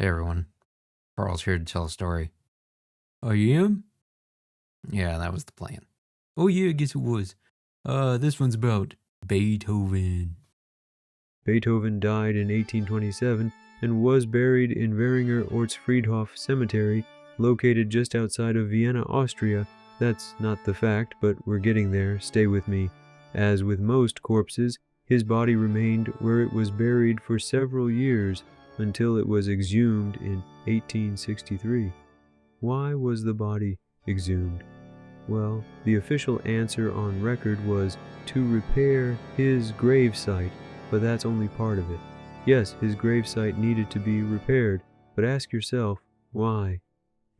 Hey everyone, Carl's here to tell a story. I am? Yeah, that was the plan. Oh yeah, I guess it was. This one's about Beethoven. Beethoven died in 1827 and was buried in Währinger Ortsfriedhof Cemetery, located just outside of Vienna, Austria. That's not the fact, but we're getting there, stay with me. As with most corpses, his body remained where it was buried for several years until it was exhumed in 1863. Why was the body exhumed? Well, the official answer on record was to repair his gravesite, but that's only part of it. Yes, his gravesite needed to be repaired, but ask yourself, why?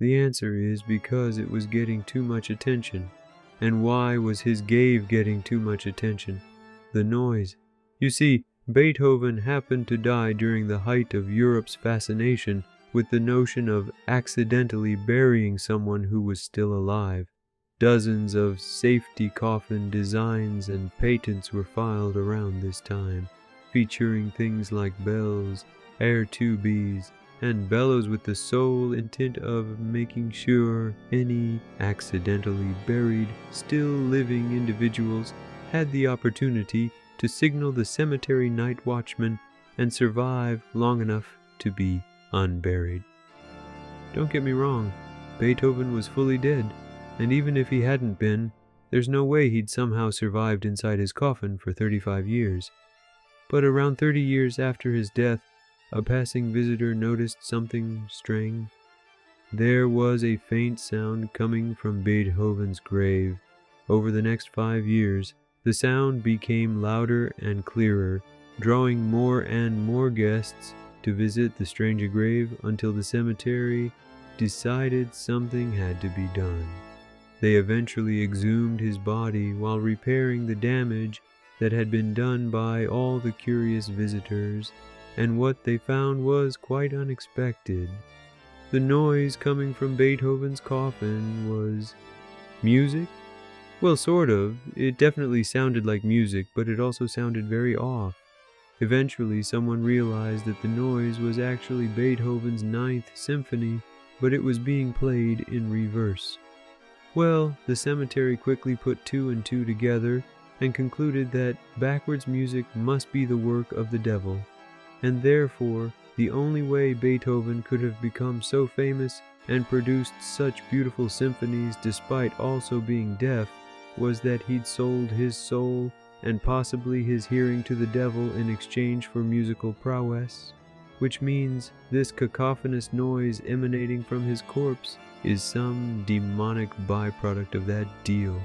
The answer is because it was getting too much attention. And why was his grave getting too much attention? The noise. You see, Beethoven happened to die during the height of Europe's fascination with the notion of accidentally burying someone who was still alive. Dozens of safety coffin designs and patents were filed around this time, featuring things like bells, air tubies, and bellows with the sole intent of making sure any accidentally buried, still living individuals had the opportunity to signal the cemetery night watchman and survive long enough to be unburied. Don't get me wrong, Beethoven was fully dead, and even if he hadn't been, there's no way he'd somehow survived inside his coffin for 35 years. But around 30 years after his death, a passing visitor noticed something strange. There was a faint sound coming from Beethoven's grave. Over the next 5 years, the sound became louder and clearer, drawing more and more guests to visit the strange grave until the cemetery decided something had to be done. They eventually exhumed his body while repairing the damage that had been done by all the curious visitors, and what they found was quite unexpected. The noise coming from Beethoven's coffin was music? Well, sort of. It definitely sounded like music, but it also sounded very off. Eventually, someone realized that the noise was actually Beethoven's Ninth Symphony, but it was being played in reverse. Well, the cemetery quickly put two and two together and concluded that backwards music must be the work of the devil, and therefore the only way Beethoven could have become so famous and produced such beautiful symphonies despite also being deaf was that he'd sold his soul and possibly his hearing to the devil in exchange for musical prowess, which means this cacophonous noise emanating from his corpse is some demonic byproduct of that deal.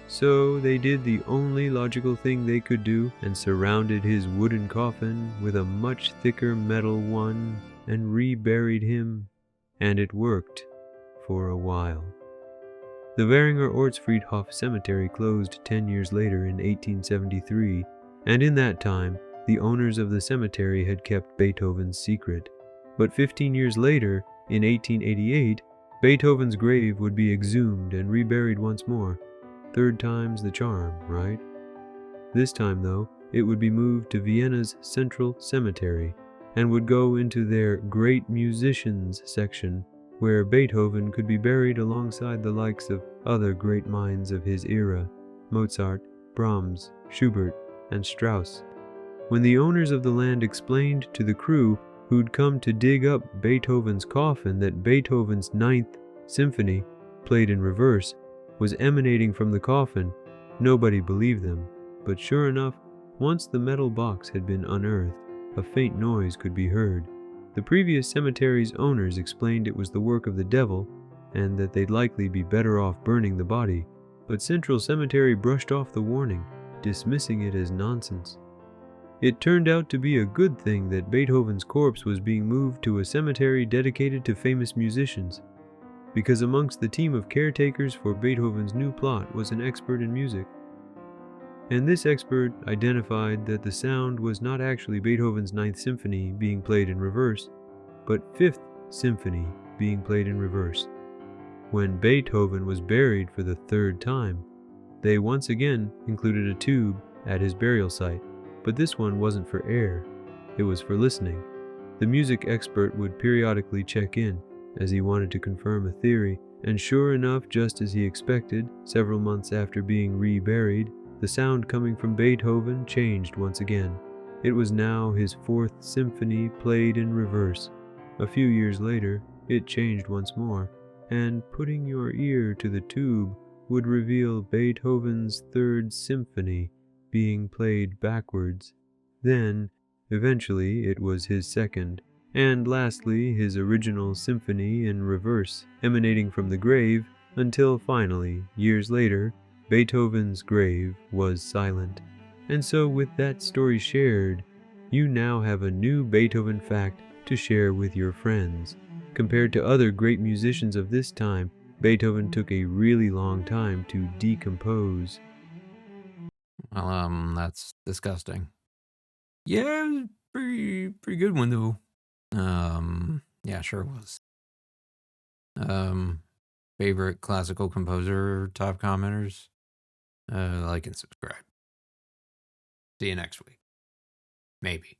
So they did the only logical thing they could do and surrounded his wooden coffin with a much thicker metal one and reburied him, and it worked for a while. The Währinger Ortsfriedhof Cemetery closed 10 years later in 1873, and in that time, the owners of the cemetery had kept Beethoven's secret. But 15 years later, in 1888, Beethoven's grave would be exhumed and reburied once more. Third time's the charm, right? This time, though, it would be moved to Vienna's Central Cemetery and would go into their Great Musicians section, where Beethoven could be buried alongside the likes of other great minds of his era, Mozart, Brahms, Schubert, and Strauss. When the owners of the land explained to the crew who'd come to dig up Beethoven's coffin that Beethoven's Ninth Symphony, played in reverse, was emanating from the coffin, nobody believed them. But sure enough, once the metal box had been unearthed, a faint noise could be heard. The previous cemetery's owners explained it was the work of the devil, and that they'd likely be better off burning the body, but Central Cemetery brushed off the warning, dismissing it as nonsense. It turned out to be a good thing that Beethoven's corpse was being moved to a cemetery dedicated to famous musicians, because amongst the team of caretakers for Beethoven's new plot was an expert in music. And this expert identified that the sound was not actually Beethoven's Ninth Symphony being played in reverse, but Fifth Symphony being played in reverse. When Beethoven was buried for the third time, they once again included a tube at his burial site, but this one wasn't for air, it was for listening. The music expert would periodically check in, as he wanted to confirm a theory, and sure enough, just as he expected, several months after being reburied, the sound coming from Beethoven changed once again. It was now his Fourth Symphony played in reverse. A few years later, it changed once more, and putting your ear to the tube would reveal Beethoven's Third Symphony being played backwards. Then, eventually, it was his second, and lastly, his original symphony in reverse, emanating from the grave, until finally, years later, Beethoven's grave was silent. And so with that story shared, you now have a new Beethoven fact to share with your friends. Compared to other great musicians of this time, Beethoven took a really long time to decompose. Well, that's disgusting. Yeah, it was pretty good one though. Yeah, sure it was. Favorite classical composer, top commenters, like and subscribe. See you next week. Maybe.